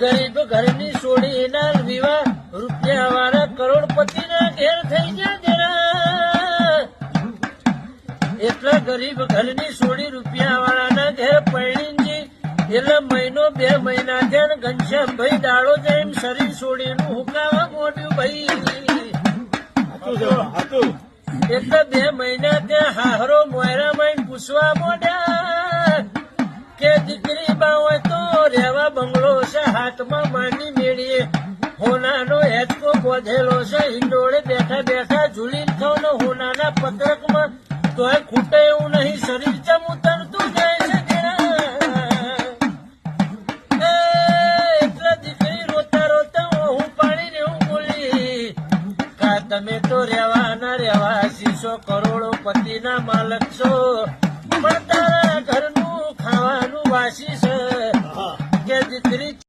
ગરીબ ઘરની છોડી એના વિવાહ રૂપિયા વાળા કરોડપતિ ના ઘેર થઈ ગયા એટલા ગરીબ ઘરની છોડી રૂપિયા વાળા ના ઘેર પરણીજી એટલે મહિનો 2 મહિના થયા ઘનશ્યામભાઈ દાડો જેમ શરીર છોડીનું હુકાવા મોડ્યું ભાઈ એટલે 2 મહિના ત્યાં હાહરો મોયરામાં પૂછવા મોડ્યા કે દીકરી બા હોય તો રેવા બંગલો છે હાથમાં માંડી મેળીએ હોનાનો હેચકો બોધેલો છે હિંડોળે બેઠા બેઠા ઝૂલી ખાવ ને હોનાના પત્રકમાં તોય ખૂટે એવું નહીં શરીર ચમ ઉતરતું જાય છે એટલે દીકરી રોતા રોતા હું પાડીને એવું બોલી કા તમે તો રેવાના રેવા 800 કરોડો પતિના માલક છો